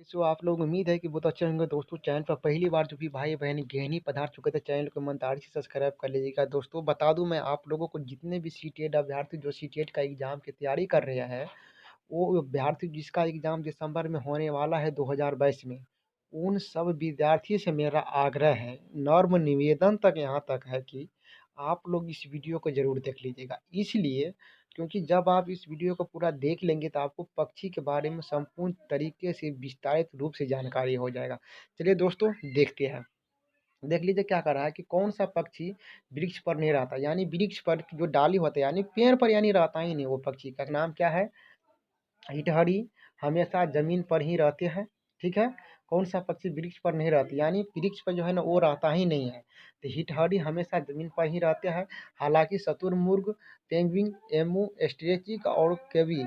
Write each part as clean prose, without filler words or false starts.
सो आप लोग उम्मीद है कि बहुत अच्छे होंगे दोस्तों। चैनल पर पहली बार जो भी भाई बहन गहनी पधार चुके थे, चैनल को ईमानदारी से सब्सक्राइब कर लीजिएगा। दोस्तों बता दूं मैं आप लोगों को, जितने भी सीटेट अभ्यर्थी जो सीटेट का एग्जाम की तैयारी कर रहे हैं, वो अभ्यर्थी जिसका एग्जाम दिसंबर में होने वाला है 2022 में, उन सब विद्यार्थी से मेरा आग्रह है, नर्म निवेदन तक यहाँ तक है कि आप लोग इस वीडियो को जरूर देख लीजिएगा। इसलिए क्योंकि जब आप इस वीडियो को पूरा देख लेंगे तो आपको पक्षी के बारे में संपूर्ण तरीके से विस्तारित रूप से जानकारी हो जाएगा। चलिए दोस्तों देखते हैं। देख लीजिए क्या कर रहा है कि कौन सा पक्षी वृक्ष पर नहीं रहता, यानी वृक्ष पर जो डाली होता है यानी पेड़ पर यानी रहता ही नहीं, वो पक्षी का नाम क्या है? हिटहरी। हमेशा जमीन पर ही रहते हैं। ठीक है। कौन सा पक्षी वृक्ष पर नहीं रहते, यानी वृक्ष पर जो है ना वो रहता ही नहीं है। तो हिटहरी हमेशा जमीन पर ही रहते हैं। हालांकि शतुरमुर्ग, पेंगुइन, एमू, स्ट्रेचिक और केवी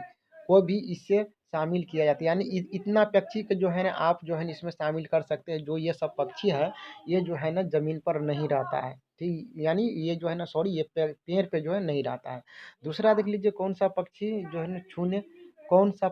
को भी इससे शामिल किया जाता है। यानी इतना पक्षी के जो है ना आप जो है ना इसमें शामिल कर सकते हैं। जो ये सब पक्षी है, ये जो है ना जमीन पर नहीं रहता है। ठीक, यानी ये जो है ना सॉरी, ये पेड़ पे जो है नहीं रहता है। दूसरा देख लीजिए, कौन सा पक्षी जो है ना छूने कौन सा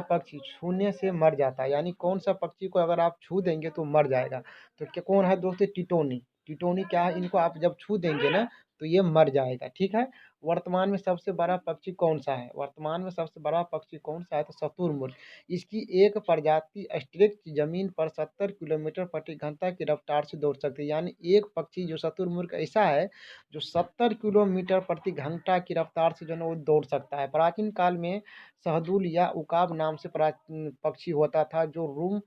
पक्षी छूने से मर जाता है, यानी कौन सा पक्षी को अगर आप छू देंगे तो मर जाएगा। तो क्या कौन है दोस्तों? टिटोनी। टिटोनी क्या है, इनको आप जब छू देंगे ना तो ये मर जाएगा। ठीक है। वर्तमान में सबसे बड़ा पक्षी कौन सा है? वर्तमान में सबसे बड़ा पक्षी कौन सा है? तो शतुरमुर्ग। इसकी एक प्रजाति अंतरिक्ष जमीन पर 70 किलोमीटर प्रति घंटा की रफ्तार से दौड़ सकती है। यानी एक पक्षी जो शतुरमुर्ग ऐसा है जो 70 किलोमीटर प्रति घंटा की रफ्तार से जो है ना वो दौड़ सकता है। प्राचीन काल में शहदूल या उकाब नाम से पक्षी होता था, जो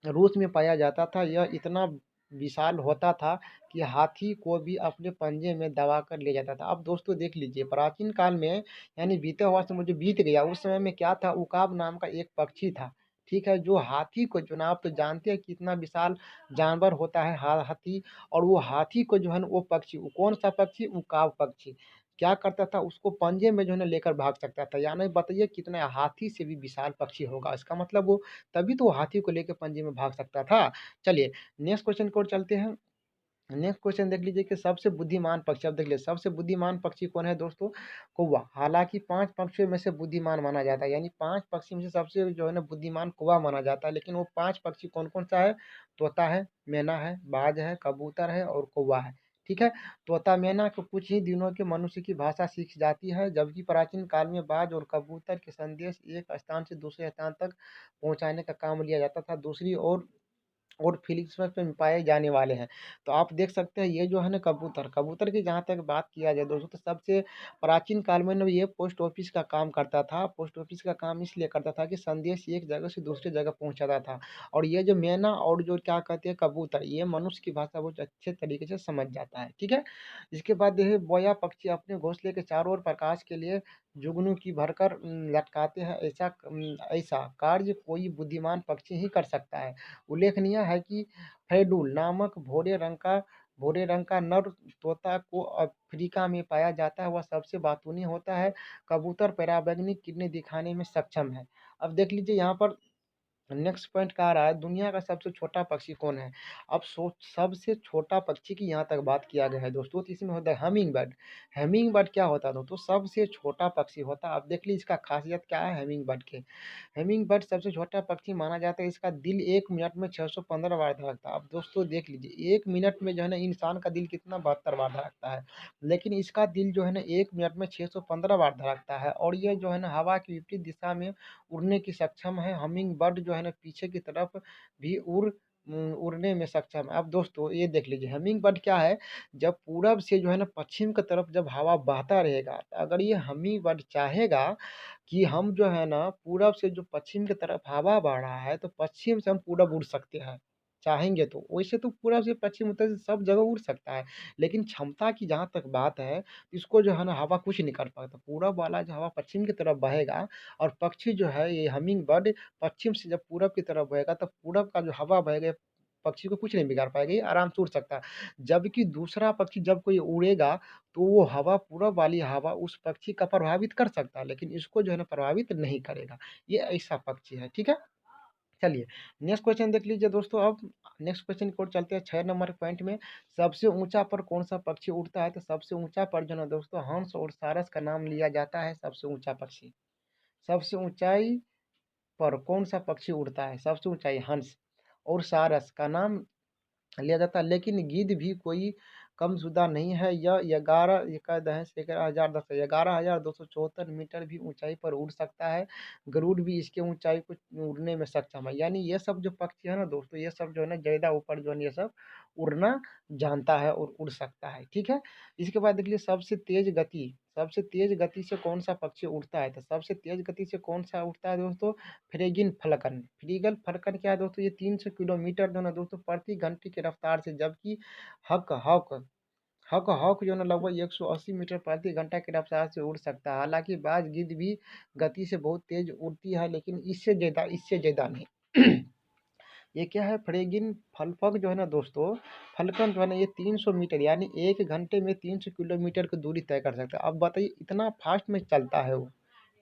रूस में पाया जाता था। यह इतना विशाल होता था कि हाथी को भी अपने पंजे में दबा कर ले जाता था। अब दोस्तों देख लीजिए, प्राचीन काल में यानी बीते हुआ समय जो बीत गया, उस समय में क्या था? उकाब नाम का एक पक्षी था। ठीक है। जो हाथी को जो ना, आप तो जानते हैं कितना विशाल जानवर होता है हाथी। और वो हाथी को जो है ना वो पक्षी, वो कौन सा पक्षी? उकाब पक्षी क्या करता था? उसको पंजे में जो है ना लेकर भाग सकता था। यानी बताइए कितना हाथी से भी विशाल पक्षी होगा। इसका मतलब वो तभी तो वो हाथी को लेकर पंजे में भाग सकता था। चलिए नेक्स्ट क्वेश्चन की ओर चलते हैं। नेक्स्ट क्वेश्चन देख लीजिए कि सबसे बुद्धिमान पक्षी। अब देख लीजिए सबसे बुद्धिमान पक्षी कौन है दोस्तों? कौवा। हालांकि 5 पक्षियों में से बुद्धिमान माना जाता है, यानी 5 पक्षी में से सबसे जो है ना बुद्धिमान कौवा माना जाता है। लेकिन वो 5 पक्षी कौन कौन सा है? तोता है, मैना है, बाज है, कबूतर है और कौवा है। ठीक है। तोता मैना को कुछ ही दिनों के मनुष्य की भाषा सीख जाती है, जबकि प्राचीन काल में बाज और कबूतर के संदेश एक स्थान से दूसरे स्थान तक पहुंचाने का काम लिया जाता था। दूसरी ओर और फिलिप्स में पाए जाने वाले हैं। तो आप देख सकते हैं ये जो है ना कबूतर, कबूतर की जहाँ तक बात किया जाए दोस्तों, तो सबसे प्राचीन काल में ना ये पोस्ट ऑफिस का काम करता था। पोस्ट ऑफिस का काम इसलिए करता था कि संदेश एक जगह से दूसरी जगह पहुँचाता था। और ये जो मैना और जो क्या कहते हैं कबूतर, ये मनुष्य की भाषा बहुत अच्छे तरीके से समझ जाता है। ठीक है। इसके बाद देखिए बोया पक्षी अपने घोंसले के चारों ओर प्रकाश के लिए जुगनू की भरकर लटकाते हैं। ऐसा कार्य कोई बुद्धिमान पक्षी ही कर सकता है। उल्लेखनीय है कि फैडूल नामक भूरे रंग का नर तोता को अफ्रीका में पाया जाता है। वह सबसे बातूनी होता है। कबूतर पराबैंगनी किरणें दिखाने में सक्षम है। अब देख लीजिए यहाँ पर नेक्स्ट पॉइंट कह रहा है दुनिया का सबसे छोटा पक्षी कौन है? अब सोच, सबसे छोटा पक्षी की यहाँ तक बात किया गया है दोस्तों, तो इसमें होता है हमिंग बर्ड। हमिंग बर्ड क्या होता है दोस्तों? सबसे छोटा पक्षी होता है। अब देख लीजिए इसका खासियत क्या है हमिंग बर्ड के। हमिंग बर्ड सबसे छोटा पक्षी माना जाता है। इसका दिल 1 मिनट में 615 बार धड़कता है। अब दोस्तों देख लीजिए 1 मिनट में जो है ना इंसान का दिल कितना 72 बार धड़कता है, लेकिन इसका दिल जो है ना 1 मिनट में 615 बार धड़कता है। और ये जो है ना हवा की विपरीत दिशा में उड़ने की सक्षम है। हमिंग बर्ड जो है ना पीछे की तरफ भी उड़ने में सक्षम है। अब दोस्तों ये देख लीजिए हमिंग बर्ड क्या है, जब पूरब से जो है ना पश्चिम की तरफ जब हवा बहता रहेगा, तो अगर ये हमिंग बर्ड चाहेगा कि हम जो है ना पूरब से जो पश्चिम की तरफ हवा बह रहा है, तो पश्चिम से हम पूरब उड़ सकते हैं चाहेंगे तो। वैसे तो पूरब से पश्चिम उत्तर से सब जगह उड़ सकता है, लेकिन क्षमता की जहाँ तक बात है, इसको जो है ना हवा कुछ नहीं कर पाता। पूरब वाला जो हवा पश्चिम की तरफ बहेगा, और पक्षी जो है ये हमिंग बर्ड पश्चिम से जब पूरब की तरफ बहेगा, तब पूरब का जो हवा बहेगा पक्षी को कुछ नहीं बिगाड़ पाएगा, ये आराम से उड़ सकता है। जबकि दूसरा पक्षी जब कोई उड़ेगा, तो वो हवा पूरब वाली हवा उस पक्षी का प्रभावित कर सकता है, लेकिन इसको जो है ना प्रभावित नहीं करेगा। ये ऐसा पक्षी है। ठीक है। चलिए नेक्स्ट क्वेश्चन देख लीजिए दोस्तों। अब नेक्स्ट क्वेश्चन की ओर चलते हैं 6 नंबर पॉइंट में। सबसे ऊंचा पर कौन सा पक्षी उड़ता है? तो सबसे ऊंचा पर जो है ना दोस्तों हंस और सारस का नाम लिया जाता है। सबसे ऊंचा पक्षी, सबसे ऊंचाई पर कौन सा पक्षी उड़ता है? सबसे ऊंचाई हंस और सारस का नाम लिया जाता है, लेकिन गिद्ध भी कोई कमशुदा नहीं है। यह 11,274 मीटर भी ऊंचाई पर उड़ सकता है। गरुड़ भी इसके ऊंचाई को उड़ने में सक्षम है। यानी ये सब जो पक्षी है ना दोस्तों, ये सब जो है ना ज़्यादा ऊपर जो है ये सब उड़ना जानता है और उड़ सकता है, ठीक है। इसके बाद देख लीजिए सबसे तेज गति से कौन सा पक्षी उड़ता है? तो सबसे तेज गति से कौन सा उड़ता है दोस्तों? फ्रेगिन फलकन। फ्रीगल फलकन क्या है दोस्तों? ये 300 किलोमीटर जो है ना दोस्तों प्रति घंटे की रफ्तार से, जबकि हक हॉक हक हॉक जो है ना लगभग 180 मीटर प्रति घंटा की रफ्तार से उड़ सकता है। हालांकि बाज गिद्ध भी गति से बहुत तेज उड़ती है, लेकिन इससे ज़्यादा नहीं। ये क्या है? फ्रेगिन फलपक जो है ना दोस्तों, फलकन जो है ना ये 300 मीटर यानी 1 घंटे में 300 किलोमीटर की दूरी तय कर सकता है। अब बताइए इतना फास्ट में चलता है वो,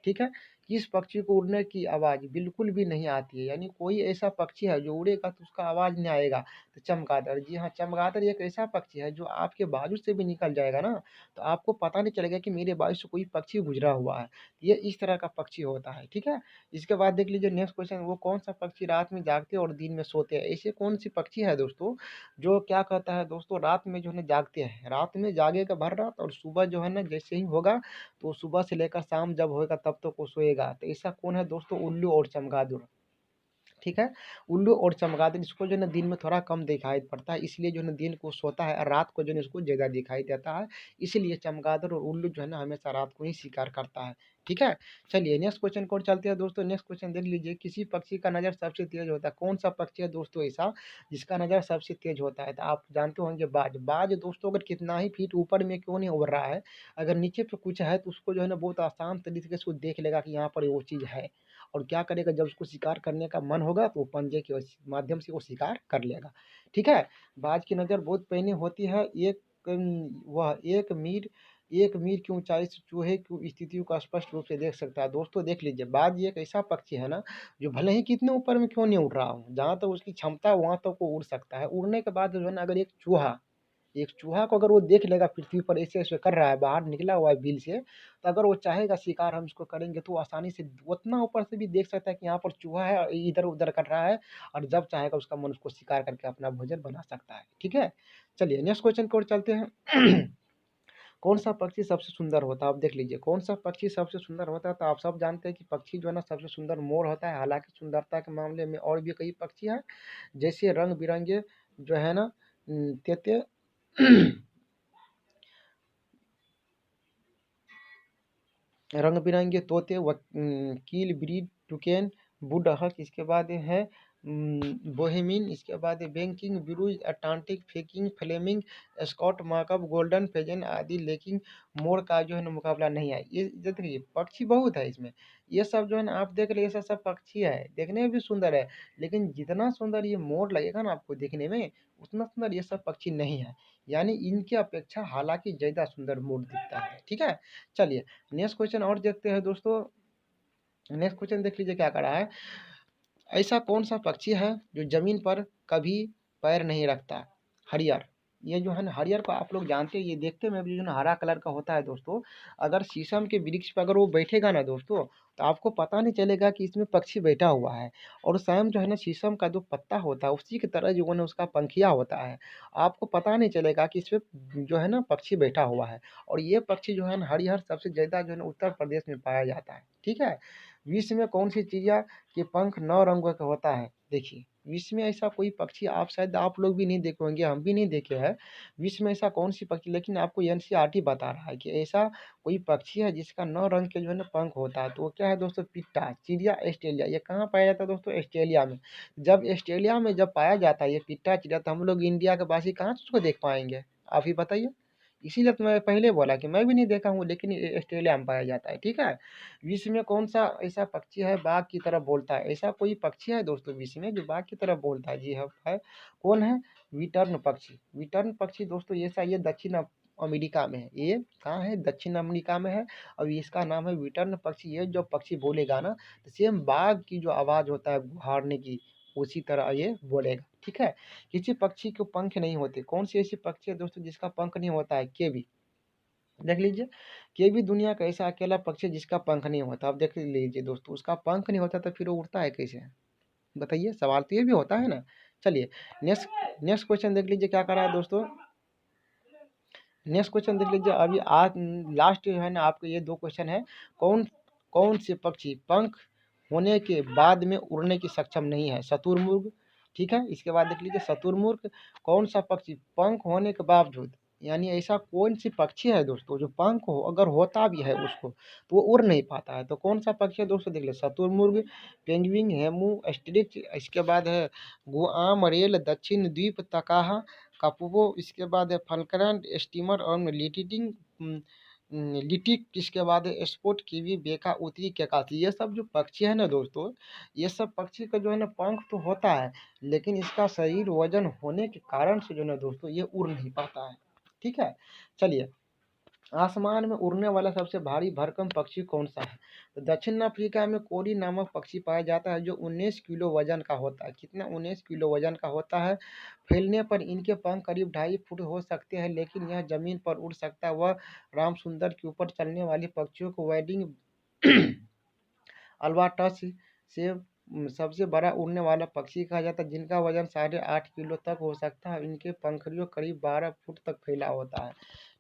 ठीक है। किस पक्षी को उड़ने की आवाज़ बिल्कुल भी नहीं आती है? यानी कोई ऐसा पक्षी है जो उड़ेगा तो उसका आवाज़ नहीं आएगा? तो चमगादड़, जी हाँ, चमगादड़ एक ऐसा पक्षी है जो आपके बाजू से भी निकल जाएगा ना, तो आपको पता नहीं चलेगा कि मेरे बाजू से कोई पक्षी गुजरा हुआ है। ये इस तरह का पक्षी होता है, ठीक है। इसके बाद देख लीजिए नेक्स्ट क्वेश्चन, वो कौन सा पक्षी रात में जागते हैं और दिन में सोते हैं? ऐसे कौन सी पक्षी है दोस्तों जो क्या कहता है दोस्तों, रात में जो है ना जागते हैं, रात में जागेगा भर रात, और सुबह जो है ना जैसे ही होगा तो सुबह से लेकर शाम जब होएगा तब तक वो सोएगा। तो ऐसा कौन है दोस्तों? उल्लू और चमगादड़, ठीक है। उल्लू और चमगादड़ इसको जो है ना दिन में थोड़ा कम दिखाई पड़ता है, इसलिए जो है ना दिन को सोता है और रात को जो है ना इसको ज़्यादा दिखाई देता है। इसलिए चमगादड़ और उल्लू जो है ना हमेशा रात को ही शिकार करता है, ठीक है। चलिए नेक्स्ट क्वेश्चन को चलते हैं दोस्तों। नेक्स्ट क्वेश्चन देख लीजिए, किसी पक्षी का नज़र सबसे तेज होता है? कौन सा पक्षी है दोस्तों ऐसा जिसका नज़र सबसे तेज होता है? तो आप जानते होंगे बाज। बाज दोस्तों अगर कितना ही फीट ऊपर में क्यों नहीं उड़ रहा है, अगर नीचे पे कुछ है तो उसको जो है ना बहुत आसान तरीके से वो देख लेगा कि यहाँ पर वो चीज़ है, और क्या करेगा जब उसको शिकार करने का मन होगा तो वो पंजे के माध्यम से वो शिकार कर लेगा, ठीक है। बाज की नज़र बहुत पैनी होती है। वह 1 मील की ऊंचाई से चूहे की स्थितियों को स्पष्ट रूप से देख सकता है। दोस्तों देख लीजिए, बाज एक ऐसा पक्षी है ना जो भले ही कितने ऊपर में क्यों नहीं उड़ रहा हो, जहाँ तक उसकी क्षमता है वहाँ तक वो उड़ सकता है। उड़ने के बाद जो है ना अगर एक चूहा को अगर वो देख लेगा पृथ्वी पर ऐसे-ऐसे कर रहा है, बाहर निकला हुआ है बिल से, तो अगर वो चाहेगा शिकार हम इसको करेंगे तो वो आसानी से उतना ऊपर से भी देख सकता है कि यहाँ पर चूहा है और इधर-उधर कर रहा है, और जब चाहेगा उसका मन उसको शिकार करके अपना भोजन बना सकता है, ठीक है? चलिए नेक्स्ट क्वेश्चन की ओर चलते हैं। कौन सा पक्षी सबसे सुंदर होता है? आप देख लीजिए कौन सा पक्षी सबसे सुंदर होता है, तो आप सब जानते हैं कि पक्षी जो है ना सबसे सुंदर मोर होता है। हालाँकि सुंदरता के मामले में और भी कई पक्षी हैं, जैसे रंग-बिरंगे जो है ना तोते रंग-बिरंगे तोते कील ब्रीड टुकेन वुडहक, इसके बाद है बोहेमिन, इसके बाद है बैंकिंग ब्रूज Atlantic faking flaming Scott markup golden pheasant आदि, लेकिन मोर का जो है ना मुकाबला नहीं है। ये देखिए पक्षी बहुत है इसमें, ये सब जो है ना आप देख रहे हैं ये सब पक्षी है, देखने में भी सुंदर है, लेकिन जितना सुंदर ये मोर लगेगा ना आपको देखने में, उतना सुंदर ये सब पक्षी नहीं है। यानी इनकी अपेक्षा हालांकि ज़्यादा सुंदर मोर दिखता है, ठीक है। चलिए नेक्स्ट क्वेश्चन और देखते हैं दोस्तों। नेक्स्ट क्वेश्चन देख लीजिए क्या कर रहा है। ऐसा कौन सा पक्षी है जो जमीन पर कभी पैर नहीं रखता? हरियर। ये जो है ना हरियर को आप लोग जानते हैं, ये देखते में भी जो ना हरा कलर का होता है दोस्तों। अगर शीशम के वृक्ष पर अगर वो बैठेगा ना दोस्तों, तो आपको पता नहीं चलेगा कि इसमें पक्षी बैठा हुआ है, और स्वयं जो है ना शीशम का जो पत्ता होता है उसी की तरह जो है ना उसका पंखिया होता है। आपको पता नहीं चलेगा कि इसमें जो है ना पक्षी बैठा हुआ है, और ये पक्षी जो है ना हरिहर सबसे ज़्यादा जो है ना उत्तर प्रदेश में पाया जाता है, ठीक है। विश्व में कौन सी चिड़िया के पंख 9 रंगों का होता है? देखिए, विश्व में ऐसा कोई पक्षी आप शायद आप लोग भी नहीं देखे होंगे, हम भी नहीं देखे हैं। विश्व में ऐसा कौन-सी पक्षी, लेकिन आपको एनसीईआरटी बता रहा है कि ऐसा कोई पक्षी है जिसका 9 रंग के जो है ना पंख होता है, तो वो क्या है दोस्तों? पिट्टा, चिड़िया ऑस्ट्रेलिया। ये कहाँ पाया जाता है दोस्तों? ऑस्ट्रेलिया में। जब ऑस्ट्रेलिया में जब पाया जाता है ये पिट्टा चिड़िया, तो हम लोग इंडिया के वासी कहाँ से उसको देख पाएँगे? आप ही बताइए? इसीलिए तो मैं पहले बोला कि मैं भी नहीं देखा हूँ, लेकिन ये ऑस्ट्रेलिया में पाया जाता है, ठीक है। विश्व में कौन-सा ऐसा पक्षी है बाघ की तरह बोलता है? ऐसा कोई पक्षी है दोस्तों विश्व में जो बाघ की तरह बोलता है? जी हाँ, है। कौन है? विटर्न पक्षी। विटर्न पक्षी दोस्तों ये दक्षिण अमेरिका में है। ये कहाँ है? दक्षिण अमेरिका में है, और इसका नाम है विटर्न पक्षी। ये जो पक्षी बोलेगा ना, तो सेम बाघ की जो आवाज़ होता है गुहारने की, उसी तरह ये बोलेगा, ठीक है। किसी पक्षी को पंख नहीं होते। कौन सी ऐसी पक्षी है दोस्तों जिसका पंख नहीं होता है? केवी। देख लीजिए, ये भी दुनिया का ऐसा अकेला पक्षी है जिसका पंख नहीं होता। अब देख लीजिए दोस्तों, उसका पंख नहीं होता तो फिर वो उड़ता है कैसे? बताइए, सवाल तो ये भी होता है ना। चलिए, नेक्स्ट नेक्स्ट क्वेश्चन देख लीजिए क्या कर रहा है दोस्तों। नेक्स्ट क्वेश्चन देख लीजिए। अभी आज लास्ट जो है ना, आपके ये 2 क्वेश्चन है। कौन कौन से पक्षी पंख होने के बाद में उड़ने की सक्षम नहीं है? शुतुरमुर्ग, ठीक है। इसके बाद देख लीजिए शुतुरमुर्ग। कौन सा पक्षी पंख होने के बावजूद, यानी ऐसा कौन सी पक्षी है दोस्तों जो पंख हो अगर होता भी है उसको तो वो उड़ नहीं पाता है? तो कौन सा पक्षी है दोस्तों? देख लीजिए, शुतुरमुर्ग, पेंगुइन, हेमू, स्ट्रिक्स, इसके बाद है गुआम रेल, दक्षिण द्वीप तकाहा, कापुवो, इसके बाद है फल्करैंड, स्टीमर और लिटिटिंग लिटिक, इसके बाद है स्पोर्ट कीवी, बेका, उत्तरी केकासी। ये सब जो पक्षी है ना दोस्तों, ये सब पक्षी का जो है ना पंख तो होता है, लेकिन इसका शरीर वजन होने के कारण से जो है ना दोस्तों ये उड़ नहीं पाता है। ठीक है। चलिए, आसमान में उड़ने वाला सबसे भारी भरकम पक्षी कौन सा है? तो दक्षिण अफ्रीका में कोरी नामक पक्षी पाया जाता है जो 19 किलो वजन का होता है। कितना? 19 किलो वजन का होता है। फैलने पर इनके पंख करीब 2.5 फुट हो सकते हैं, लेकिन यह जमीन पर उड़ सकता है। वह रामसुंदर के ऊपर चलने वाली पक्षियों को वेडिंग अल्बाट्रॉस से सबसे बड़ा उड़ने वाला पक्षी कहा जाता है, जिनका वजन 8.5 किलो तक हो सकता है। इनके पंखुड़ियों करीब 12 फुट तक फैला होता है।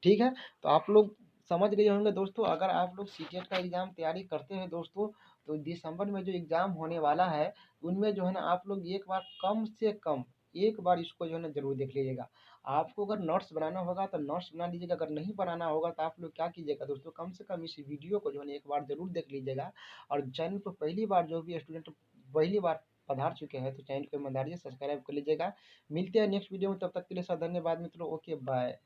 ठीक है। तो आप लोग समझ गए होंगे दोस्तों। अगर आप लोग सीटेट का एग्जाम तैयारी करते हैं दोस्तों, तो दिसंबर में जो एग्जाम होने वाला है उनमें जो है ना आप लोग एक बार कम से कम एक बार इसको जो है ना जरूर देख लीजिएगा। आपको अगर नोट्स बनाना होगा तो नोट्स बना लीजिएगा, अगर नहीं बनाना होगा तो आप लोग क्या कीजिएगा दोस्तों, कम से कम इस वीडियो को जो है ना एक बार जरूर देख लीजिएगा। और चैनल पर पहली बार जो भी स्टूडेंट पहली बार पधार चुके हैं तो चैनल को ईमानदारी से सब्सक्राइब कर लीजिएगा। मिलते हैं नेक्स्ट वीडियो में, तब तक के लिए सर धन्यवाद मित्रों। Okay bye.